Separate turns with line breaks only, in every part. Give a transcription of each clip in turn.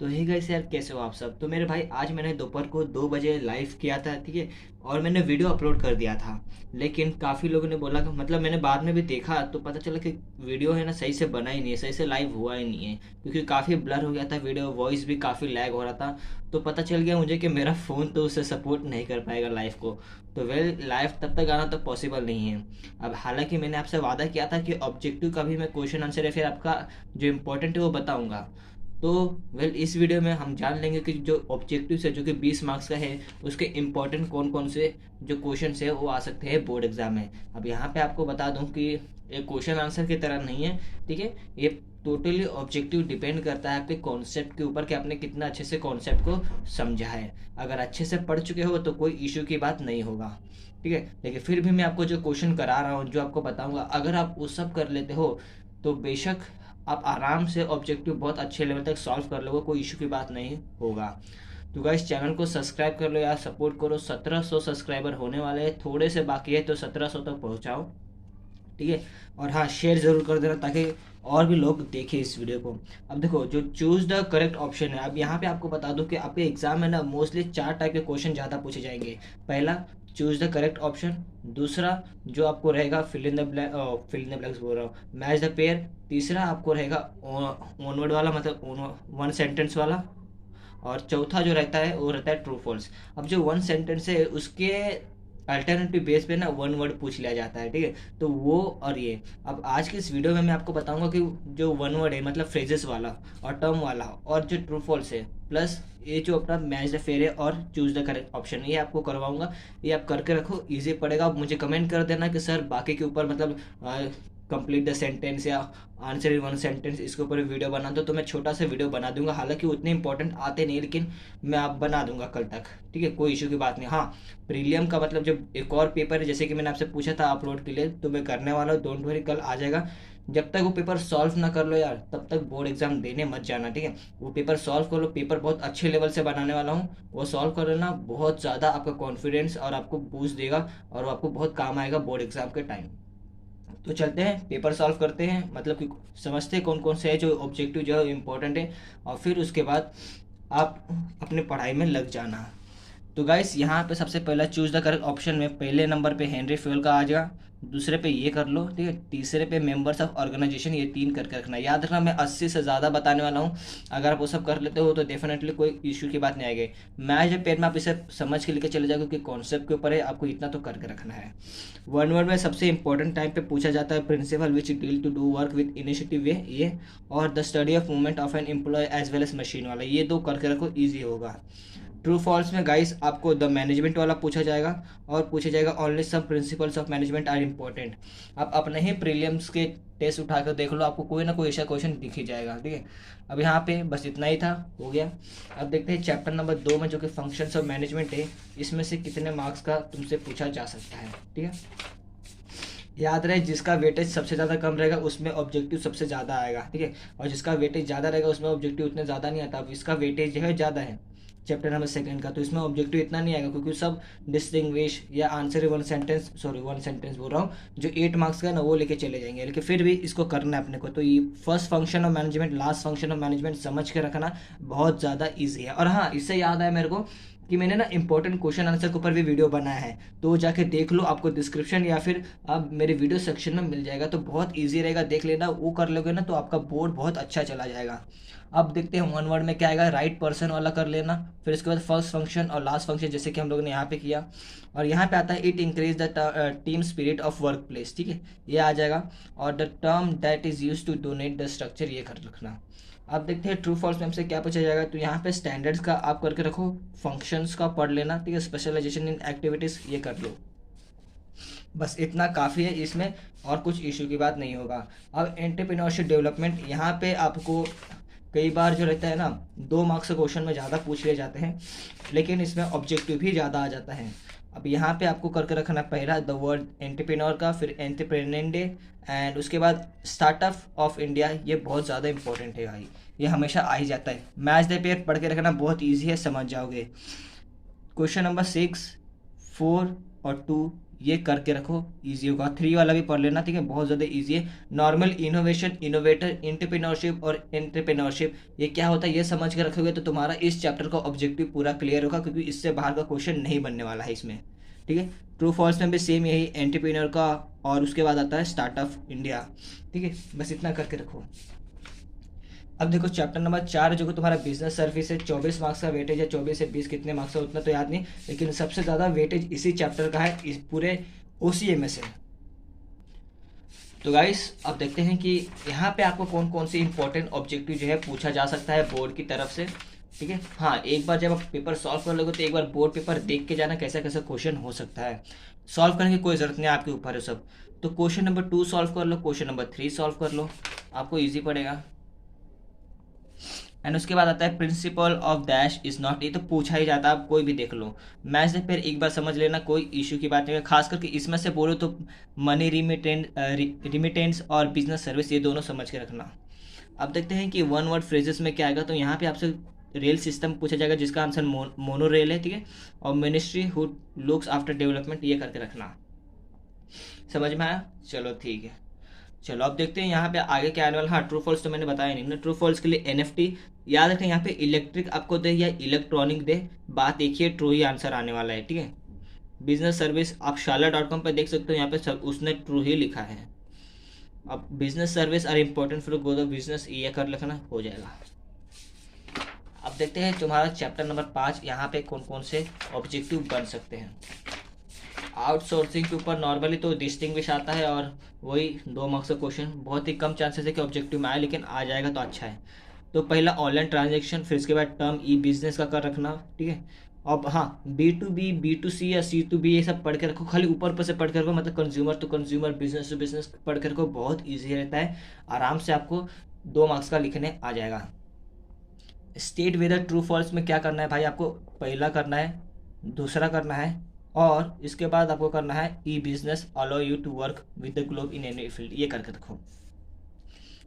तो hey guys यार, कैसे हो आप सब। तो मेरे भाई, आज मैंने दोपहर को 2 बजे लाइव किया था, ठीक है। और मैंने वीडियो अपलोड कर दिया था। लेकिन काफ़ी लोगों ने बोला कि मतलब मैंने बाद में भी देखा तो पता चला कि वीडियो है ना सही से बना ही नहीं है, सही से लाइव हुआ ही नहीं है। क्योंकि काफ़ी ब्लर हो गया था वीडियो, वॉइस भी काफ़ी लैग हो रहा था। तो पता चल गया मुझे कि मेरा फ़ोन तो उसे सपोर्ट नहीं कर पाएगा लाइव को। तो लाइव तब तक आना तो पॉसिबल नहीं है। अब हालांकि मैंने आपसे वादा किया था कि ऑब्जेक्टिव का भी मैं क्वेश्चन आंसर या फिर आपका जो इम्पोर्टेंट है वो बताऊंगा। तो इस वीडियो में हम जान लेंगे कि जो ऑब्जेक्टिव है जो कि 20 मार्क्स का है, उसके इम्पोर्टेंट कौन कौन से जो क्वेश्चन है वो आ सकते हैं बोर्ड एग्जाम में। अब यहाँ पे आपको बता दूं कि एक क्वेश्चन आंसर की तरह नहीं है, ठीक है। ये टोटली ऑब्जेक्टिव डिपेंड करता है आपके कॉन्सेप्ट के ऊपर कि आपने कितना अच्छे से कॉन्सेप्ट को समझा है। अगर अच्छे से पढ़ चुके हो तो कोई इशू की बात नहीं होगा, ठीक है। लेकिन फिर भी मैं आपको जो क्वेश्चन करा रहा हूँ, जो आपको बताऊंगा, अगर आप वो सब कर लेते हो तो बेशक आप आराम से ऑब्जेक्टिव बहुत अच्छे लेवल तक सॉल्व कर लोगे, कोई इशू की बात नहीं होगा। तो गाइस, चैनल को सब्सक्राइब कर लो यार, सपोर्ट करो। 1700 सब्सक्राइबर होने वाले हैं, थोड़े से बाकी है, तो 1700 तक पहुंचाओ, ठीक है। और हाँ, शेयर ज़रूर कर देना ताकि और भी लोग देखें इस वीडियो को। अब देखो, जो चूज द करेक्ट ऑप्शन है, अब यहाँ पे आपको बता दूं कि आपके एग्जाम में ना मोस्टली 4 टाइप के क्वेश्चन ज़्यादा पूछे जाएंगे। पहला, चूज द करेक्ट ऑप्शन। दूसरा, जो आपको रहेगा fill in the blank, fill in the blanks बोल रहा हूँ, मैच द पेयर। तीसरा आपको रहेगा ऑनवर्ड वाला, मतलब वन सेंटेंस वाला। और चौथा जो रहता है वो रहता है ट्रू फॉल्स। अब जो वन सेंटेंस है उसके अल्टरनेटिव बेस पे ना वन वर्ड पूछ लिया जाता है, ठीक है। तो वो और ये, अब आज की इस वीडियो में मैं आपको बताऊंगा कि जो वन वर्ड है मतलब फ्रेजेस वाला और टर्म वाला और जो ट्रू फॉल्स है, प्लस ये जो अपना मैच द फेयर है और चूज द करेक्ट ऑप्शन, ये आपको करवाऊंगा। ये आप करके रखो, इजी पड़ेगा। आप मुझे कमेंट कर देना कि सर बाकी के ऊपर मतलब कंप्लीट द सेंटेंस या आंसर इन वन सेंटेंस, इसके ऊपर वीडियो बना दो, तो मैं छोटा सा वीडियो बना दूंगा। हालांकि उतने इंपॉर्टेंट आते नहीं, लेकिन मैं आप बना दूंगा कल तक, ठीक है। कोई इशू की बात नहीं। हाँ, प्रीलियम का मतलब जब एक और पेपर है, जैसे कि मैंने आपसे पूछा था अपलोड के लिए, तो मैं करने वाला हूँ, डोंट वरी, कल आ जाएगा। जब तक वो पेपर सॉल्व ना कर लो यार, तब तक बोर्ड एग्जाम देने मत जाना, ठीक है। वो पेपर सॉल्व कर लो, पेपर बहुत अच्छे लेवल से बनाने वाला हूँ। वो सॉल्व कर लेना, बहुत ज़्यादा आपका कॉन्फिडेंस और आपको बूस्ट देगा, और वो आपको बहुत काम आएगा बोर्ड एग्जाम के टाइम। तो चलते हैं, पेपर सॉल्व करते हैं, मतलब कि समझते हैं कौन कौन से है जो ऑब्जेक्टिव जो है इम्पोर्टेंट है। और फिर उसके बाद आप अपने पढ़ाई में लग जाना। तो गाइस, यहाँ पे सबसे पहला चूज द करेक्ट ऑप्शन में पहले नंबर पे हेनरी फ्यूल का आ जाएगा। दूसरे पे ये कर लो, ठीक है। तीसरे पे मेंबर्स ऑफ ऑर्गेनाइजेशन, ये 3 करके रखना। याद रखना, मैं 80 से ज़्यादा बताने वाला हूँ। अगर आप वो सब कर लेते हो तो डेफिनेटली कोई इशू की बात नहीं आएगी। मैच द पेयर में आप इसे समझ के लेके चले जाओ, क्योंकि कॉन्सेप्ट के ऊपर है, आपको इतना तो करके रखना है। वन वर्ड में सबसे इंपॉर्टेंट टाइम पे पूछा जाता है principle which deal to do work with initiative way, ये। और the study of movement of an employ as well as machine वाला, ये 2 करके रखो, ईजी होगा। ट्रू फॉल्स में गाइस आपको द मैनेजमेंट वाला पूछा जाएगा, और पूछा जाएगा only some principles of management are important. आप अपने ही प्रीलियम्स के टेस्ट उठाकर देख लो, आपको कोई ना कोई ऐसा क्वेश्चन दिख ही जाएगा, ठीक है। अब यहाँ पे बस इतना ही था, हो गया। अब देखते हैं चैप्टर नंबर 2 में जो कि फंक्शंस ऑफ मैनेजमेंट है, इसमें से कितने मार्क्स का तुमसे पूछा जा सकता है, ठीक है। याद रहे, जिसका वेटेज सबसे ज़्यादा कम रहेगा उसमें ऑब्जेक्टिव सबसे ज़्यादा आएगा, ठीक है। और जिसका वेटेज ज़्यादा रहेगा उसमें ऑब्जेक्टिव उतने ज़्यादा नहीं आता। अब इसका वेटेज जो है ज़्यादा है चैप्टर नंबर 2 का, तो इसमें ऑब्जेक्टिव इतना नहीं आएगा, क्योंकि सब डिस्टिंग्विश या answer one sentence, sorry one sentence बोल रहा हूँ, जो 8 मार्क्स का है ना वो लेके चले जाएंगे। लेकिन फिर भी इसको करना है अपने को। तो ये first function of management, last function of management समझ के रखना, बहुत ज़्यादा ईजी है। और हाँ, इससे याद आया मेरे को कि मैंने ना इंपॉर्टेंट क्वेश्चन आंसर के ऊपर भी वीडियो बनाया है, तो जाके देख लो, आपको डिस्क्रिप्शन या फिर आप मेरे वीडियो सेक्शन में मिल जाएगा। तो बहुत इजी रहेगा, देख लेना। वो कर लोगे ना तो आपका बोर्ड बहुत अच्छा चला जाएगा। अब देखते हैं वन वर्ड में क्या आएगा। राइट पर्सन वाला कर लेना, फिर इसके बाद फर्स्ट फंक्शन और लास्ट फंक्शन, जैसे कि हम लोगों ने यहाँ पे किया। और यहाँ पे आता है it increase the team spirit of work place, ठीक है, ये आ जाएगा। और the term that is use to donate the structure, ये कर रखना। अब देखते हैं ट्रू फॉल्स में हमसे क्या पूछा जाएगा। तो यहाँ पे स्टैंडर्ड्स का आप करके रखो, फंक्शंस का पढ़ लेना, ठीक है। स्पेशलाइजेशन इन एक्टिविटीज़, ये कर लो। बस इतना काफ़ी है, इसमें और कुछ इशू की बात नहीं होगा। अब एंटरप्रेन्योरशिप डेवलपमेंट, यहाँ पे आपको कई बार जो रहता है ना, 2 मार्क्स के क्वेश्चन में ज़्यादा पूछ लिए जाते हैं, लेकिन इसमें ऑब्जेक्टिव भी ज़्यादा आ जाता है। अब यहाँ पे आपको करके रखना, पहला द वर्ड एंटरप्रेन्योर का, फिर एंटरप्रेन्योर, एंड उसके बाद स्टार्टअप ऑफ इंडिया, ये बहुत ज़्यादा इंपॉर्टेंट है भाई, ये हमेशा आ ही जाता है। मैच द पेयर पढ़ के रखना, बहुत ईजी है, समझ जाओगे। क्वेश्चन नंबर 6, 4 और 2, ये करके रखो, इजी होगा। 3 वाला भी पढ़ लेना, ठीक है, बहुत ज़्यादा इजी है। नॉर्मल, इनोवेशन, इनोवेटर, एंटरप्रेन्योरशिप और एंटरप्रेन्योरशिप, ये क्या होता है ये समझ के रखोगे तो तुम्हारा इस चैप्टर का ऑब्जेक्टिव पूरा क्लियर होगा, क्योंकि इससे बाहर का क्वेश्चन नहीं बनने वाला है इसमें, ठीक है। ट्रू फॉल्स में भी सेम यही एंटरप्रेन्योर का, और उसके बाद आता है स्टार्टअप इंडिया, ठीक है। बस इतना करके रखो। अब देखो चैप्टर नंबर 4 जो कि तुम्हारा बिजनेस सर्विस है, 24 मार्क्स का वेटेज है, 24 से 20 कितने मार्क्स है उतना तो याद नहीं, लेकिन सबसे ज़्यादा वेटेज इसी चैप्टर का है, इस पूरे OCA में से। तो गाइस अब देखते हैं कि यहाँ पे आपको कौन कौन से इंपॉर्टेंट ऑब्जेक्टिव जो है पूछा जा सकता है बोर्ड की तरफ से, ठीक है। हाँ, एक बार जब आप पेपर सॉल्व कर लोगे तो एक बार बोर्ड पेपर देख के जाना कैसा कैसा क्वेश्चन हो सकता है। सॉल्व करने की कोई ज़रूरत नहीं, आपके ऊपर है सब। तो क्वेश्चन नंबर 2 सॉल्व कर लो, क्वेश्चन नंबर 3 सॉल्व कर लो, आपको ईजी पड़ेगा। एंड उसके बाद आता है principle of dash is not, ये तो पूछा ही जाता है, आप कोई भी देख लो। मैच से फिर एक बार समझ लेना, कोई इशू की बात नहीं है। खास करके इसमें से बोलो तो मनी रिमिटेंस और बिजनेस सर्विस, ये दोनों समझ के रखना। अब देखते हैं कि वन वर्ड फ्रेजेस में क्या आएगा। तो यहाँ पे आपसे रेल सिस्टम पूछा जाएगा जिसका आंसर मोनो रेल है, ठीक है। और ministry who looks after development, ये करके रखना। समझ में आया? चलो ठीक है। चलो अब देखते हैं यहाँ पे आगे क्या आने वाला। हाँ, ट्रू फॉल्स तो मैंने बताया नहीं ना। ट्रू फॉल्स के लिए NFT याद रखें, यहाँ पे इलेक्ट्रिक आपको दे या इलेक्ट्रॉनिक दे, बात एक ही है, ट्रू ही आंसर आने वाला है, ठीक है। बिजनेस सर्विस आप शाला.com पर देख सकते हो, यहाँ पे सब उसने ट्रू ही लिखा है। अब business service are important for growth of business, ये कर लिखना, हो जाएगा। अब देखते हैं तुम्हारा चैप्टर नंबर 5, यहाँ पे कौन कौन से ऑब्जेक्टिव बन सकते हैं। आउटसोर्सिंग के ऊपर नॉर्मली तो डिस्टिंग्विश आता है और वही 2 मार्क्स का क्वेश्चन, बहुत ही कम चांसेस है कि ऑब्जेक्टिव में आए, लेकिन आ जाएगा तो अच्छा है। तो पहला ऑनलाइन ट्रांजेक्शन, फिर इसके बाद टर्म ई बिजनेस का कर रखना, ठीक है। अब हाँ, B2B, B2C या C2B ये सब पढ़ के रखो, खाली ऊपर ऊपर से पढ़ के रखो, मतलब consumer to consumer, business to business पढ़ के रखो, बहुत ईजी रहता है, आराम से आपको 2 मार्क्स का लिखने आ जाएगा। स्टेट वेदर ट्रू फॉल्स में क्या करना है भाई, आपको पहला करना है, दूसरा करना है, और इसके बाद आपको करना है e business allow you to work with the globe in any field, ये करके रखो।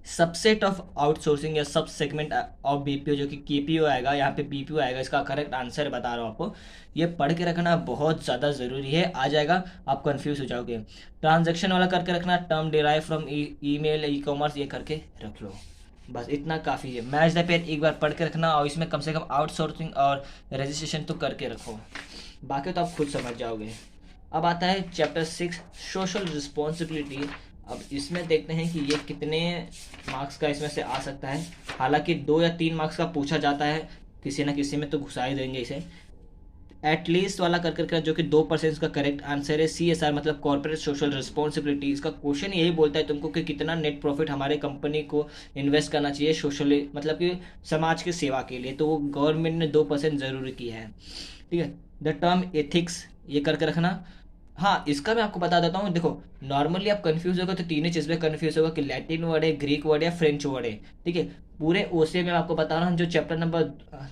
सबसेट ऑफ आउटसोर्सिंग या सब सेगमेंट ऑफ BPO जो कि KPO आएगा, यहाँ पे BPO आएगा, इसका करेक्ट आंसर बता रहा हूँ आपको, ये पढ़ के रखना बहुत ज़्यादा ज़रूरी है, आ जाएगा आप कंफ्यूज हो जाओगे। ट्रांजैक्शन वाला करके रखना, term derive from email, e-commerce, ये करके रख लो, बस इतना काफ़ी है। मैच द पेयर एक बार पढ़ के रखना, और इसमें कम से कम आउटसोर्सिंग और रजिस्ट्रेशन तो करके रखो, बाकी तो आप खुद समझ जाओगे। अब आता है चैप्टर 6 सोशल रिस्पॉन्सिबिलिटी। अब इसमें देखते हैं कि ये कितने मार्क्स का इसमें से आ सकता है। हालांकि 2 या 3 मार्क्स का पूछा जाता है, किसी ना किसी में तो घुसा ही देंगे इसे। एटलीस्ट वाला कर करके जो कि 2% का करेक्ट आंसर है। CSR मतलब कॉर्पोरेट सोशल रिस्पॉन्सिबिलिटी, इसका क्वेश्चन यही बोलता है तुमको कि कितना नेट प्रॉफिट हमारे कंपनी को इन्वेस्ट करना चाहिए सोशली, मतलब कि समाज की सेवा के लिए, तो वो गवर्नमेंट ने 2% ज़रूर किया है, ठीक है। द टर्म एथिक्स, ये करके रखना। हाँ, इसका मैं आपको बता देता हूँ, देखो नॉर्मली आप कंफ्यूज होगा तो 3 ही चीज़ में कंफ्यूज होगा कि लैटिन वर्ड है, ग्रीक वर्ड है, फ्रेंच वर्ड है, ठीक है। पूरे OCA में आपको बता रहा हूँ, जो चैप्टर नंबर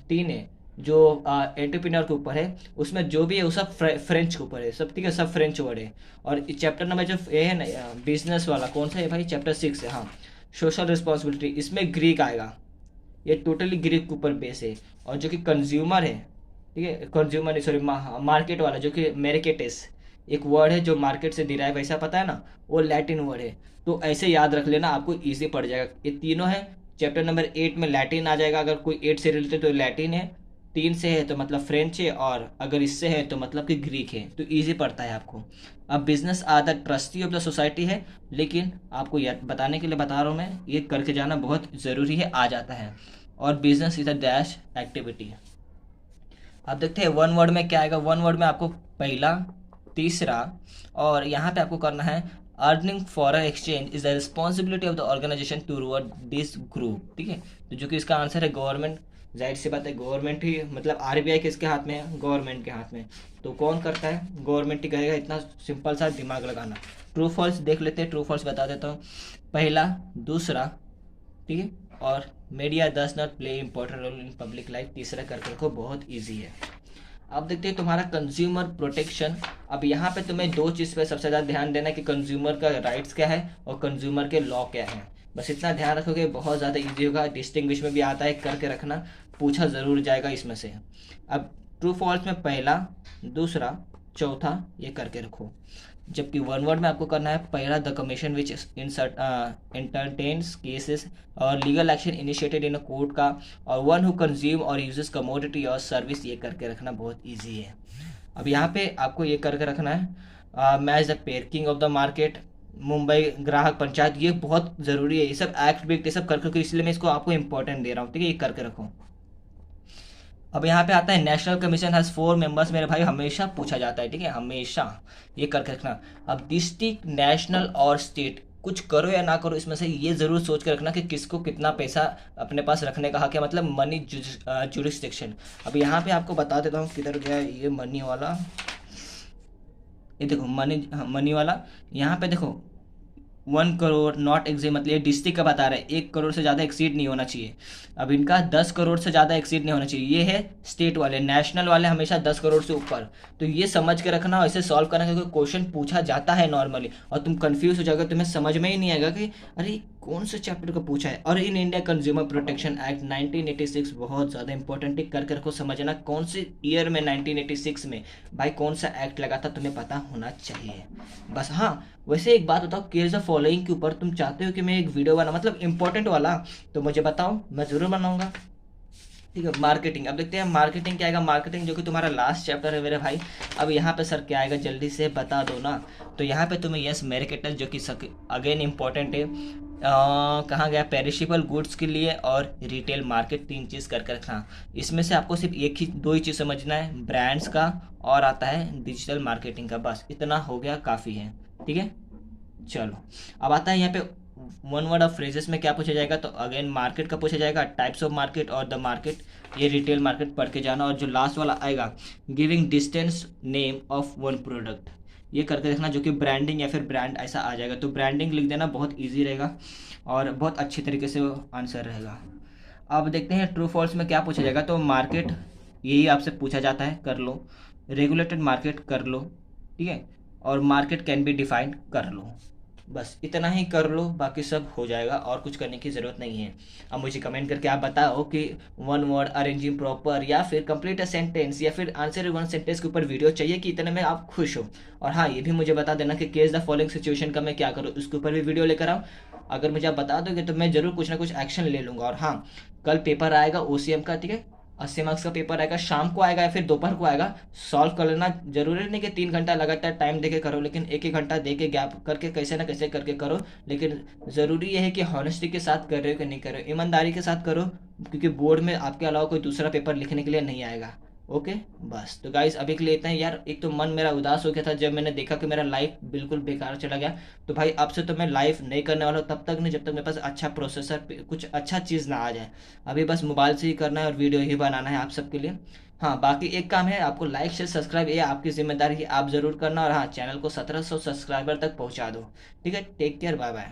3 है जो एंटरप्रेन्योर के ऊपर है, उसमें जो भी है वो सब फ्रेंच के ऊपर है सब, ठीक है, सब फ्रेंच वर्ड है। और चैप्टर नंबर जो ये है ना बिजनेस वाला, कौन सा है भाई, चैप्टर 6 है, हाँ, सोशल रिस्पॉन्सिबिलिटी, इसमें ग्रीक आएगा, ये टोटली ग्रीक के ऊपर बेस है। और जो कि कंज्यूमर है, ठीक है, कंज्यूमर नहीं सॉरी मार्केट वाला, जो कि मेरिकेटेस एक वर्ड है जो मार्केट से डिराइव, ऐसा पता है ना, वो लैटिन वर्ड है। तो ऐसे याद रख लेना, आपको इजी पड़ जाएगा। ये तीनों है, चैप्टर नंबर 8 में लैटिन आ जाएगा, अगर कोई 8 से रिलेटेड तो लैटिन है, 3 से है तो मतलब फ्रेंच है, और अगर इससे है तो मतलब कि ग्रीक है, तो ईजी पड़ता है आपको। अब business are the trustee of the society है, लेकिन आपको यार बताने के लिए बता रहा हूँ मैं, ये करके जाना बहुत ज़रूरी है, आ जाता है। और business is a dash activity. अब देखते हैं वन वर्ड में क्या आएगा। वन वर्ड में आपको पहला, तीसरा, और यहाँ पे आपको करना है earning foreign exchange is the responsibility of the organisation toward this group, ठीक है। तो जो कि इसका आंसर है गवर्नमेंट, जाहिर सी बात है गवर्नमेंट ही, मतलब RBI किसके हाथ में है, गवर्नमेंट के हाथ में, तो कौन करता है, गवर्नमेंट ही करेगा, इतना सिंपल सा दिमाग लगाना। ट्रू फॉल्स देख लेते हैं, ट्रू फॉल्स बता देता हूँ। पहला, दूसरा, ठीक है, और media does not play important role in public life, तीसरा करके रखो, बहुत ईजी है। अब देखते हैं तुम्हारा कंज्यूमर प्रोटेक्शन। अब यहाँ पे तुम्हें 2 चीज़ पे सबसे ज़्यादा ध्यान देना है कि कंज्यूमर का राइट्स क्या है और कंज्यूमर के लॉ क्या है, बस इतना ध्यान रखोगे, बहुत ज़्यादा इजी होगा। डिस्टिंग्विश में भी आता है, करके रखना, पूछा ज़रूर जाएगा इसमें से। अब ट्रू फॉल्स में पहला, दूसरा, चौथा, ये करके रखो। जबकि वन वर्ड में आपको करना है पहला the commission which entertains cases और legal action initiated in a court का, और वन हु कंज्यूम और यूजेस कमोडिटी और सर्विस, ये करके रखना बहुत ईजी है। अब यहाँ पे आपको ये करके रखना है match the pairing of the market, Mumbai ग्राहक पंचायत, ये बहुत ज़रूरी है। ये सब एक्ट बिक्ट ये सब कर करके, इसलिए मैं इसको आपको इंपॉर्टेंट दे रहा हूँ, ठीक है, ये करके रखो। अब यहाँ पे आता है नेशनल कमीशन हैज़ 4 मेंबर्स, मेरे भाई हमेशा पूछा जाता है, ठीक है, हमेशा ये करके रखना। अब डिस्ट्रिक्ट, नेशनल और स्टेट, कुछ करो या ना करो इसमें से ये ज़रूर सोच के रखना कि किसको कितना पैसा अपने पास रखने का हक है, मतलब मनी जुरिस्डिक्शन। अब यहाँ पे आपको बता देता हूँ किधर गया ये मनी वाला, ये देखो मनी वाला, यहाँ पे देखो 1 करोड़ नॉट एक्सीड, मतलब ये डिस्ट्रिक्ट का बता रहा है, 1 करोड़ से ज़्यादा एक्सीड नहीं होना चाहिए। अब इनका 10 करोड़ से ज़्यादा एक्सीड नहीं होना चाहिए, ये है स्टेट वाले। नेशनल वाले हमेशा 10 करोड़ से ऊपर। तो ये समझ के रखना और इसे सॉल्व करना, क्योंकि क्वेश्चन पूछा जाता है नॉर्मली और तुम कंफ्यूज हो जाओगे, तुम्हें समझ में ही नहीं आएगा कि अरे कौन से चैप्टर का पूछा है। और in India consumer protection act 1986 बहुत ज़्यादा इंपॉर्टेंट है, करके रखो, समझना कौन से ईयर में 1986 में भाई कौन सा एक्ट लगा था, तुम्हें पता होना चाहिए बस। हाँ, वैसे एक बात बताओ, केस द फॉलोइंग के ऊपर तुम चाहते हो कि मैं एक वीडियो बना, मतलब इंपॉर्टेंट वाला, तो मुझे बताओ, मैं ज़रूर बनाऊंगा, ठीक है। मार्केटिंग, अब देखते हैं मार्केटिंग क्या आएगा। मार्केटिंग जो कि तुम्हारा लास्ट चैप्टर है मेरे भाई। अब यहाँ पे सर क्या आएगा, जल्दी से बता दो ना। तो यहाँ पे तुम्हें यस मेरिकेटस, जो कि अगेन इंपॉर्टेंट है, कहाँ गया, पेरिशेबल गुड्स के लिए और रिटेल मार्केट, 3 चीज़ करके रखना। इसमें से आपको सिर्फ एक ही 2 ही चीज़ समझना है, ब्रांड्स का और आता है डिजिटल मार्केटिंग का, बस इतना हो गया, काफ़ी है, ठीक है। चलो, अब आता है यहाँ पे वन वर्ड ऑफ फ्रेजेस में क्या पूछा जाएगा, तो अगेन मार्केट का पूछा जाएगा, टाइप्स ऑफ मार्केट और द मार्केट, ये रिटेल मार्केट पढ़ के जाना। और जो लास्ट वाला आएगा, giving distance name of one product, ये करके देखना, जो कि ब्रांडिंग या फिर ब्रांड ऐसा आ जाएगा, तो ब्रांडिंग लिख देना, बहुत ईजी रहेगा और बहुत अच्छी तरीके से वो आंसर रहेगा। अब देखते हैं ट्रू फॉल्स में क्या पूछा जाएगा, तो मार्केट यही आपसे पूछा जाता है, कर लो। रेगुलेटेड मार्केट कर लो, ठीक है, और मार्केट कैन बी डिफाइंड कर लो, बस इतना ही कर लो, बाकी सब हो जाएगा और कुछ करने की ज़रूरत नहीं है। अब मुझे कमेंट करके आप बताओ कि वन वर्ड अरेंजिंग प्रॉपर या फिर कंप्लीट अ सेंटेंस या फिर आंसर वन सेंटेंस के ऊपर वीडियो चाहिए कि इतने में आप खुश हो। और हाँ, ये भी मुझे बता देना कि केस द फॉलोइंग सिचुएशन का मैं क्या करूँ, उसके ऊपर भी वीडियो लेकर आओ। अगर मुझे आप बता दोगे तो मैं ज़रूर कुछ ना कुछ एक्शन ले लूँगा। और हाँ, कल पेपर आएगा OCM का, ठीक है, 80 मार्क्स का पेपर आएगा, शाम को आएगा या फिर दोपहर को आएगा। सॉल्व कर लेना, जरूरी नहीं कि 3 घंटा लगातार टाइम देके करो, लेकिन 1-1 घंटा दे के गैप करके कैसे ना कैसे करके करो। लेकिन ज़रूरी यह है कि हॉनेस्टी के साथ कर रहे हो कि नहीं कर रहे हो, ईमानदारी के साथ करो, क्योंकि बोर्ड में आपके अलावा कोई दूसरा पेपर लिखने के लिए नहीं आएगा। ओके, बस तो गाइस अभी के लिए इतना ही यार। एक तो मन मेरा उदास हो गया था जब मैंने देखा कि मेरा लाइफ बिल्कुल बेकार चला गया। तो भाई अब से तो मैं लाइव नहीं करने वाला हूँ, तब तक नहीं जब तक मेरे पास अच्छा प्रोसेसर कुछ अच्छा चीज़ ना आ जाए। अभी बस मोबाइल से ही करना है और वीडियो ही बनाना है आप सबके लिए। हाँ, बाकी एक काम है, आपको लाइक शेयर सब्सक्राइब, ये आपकी जिम्मेदारी है, आप ज़रूर करना। और हाँ, चैनल को 1700 सब्सक्राइबर तक पहुँचा दो, ठीक है। Take care, bye bye.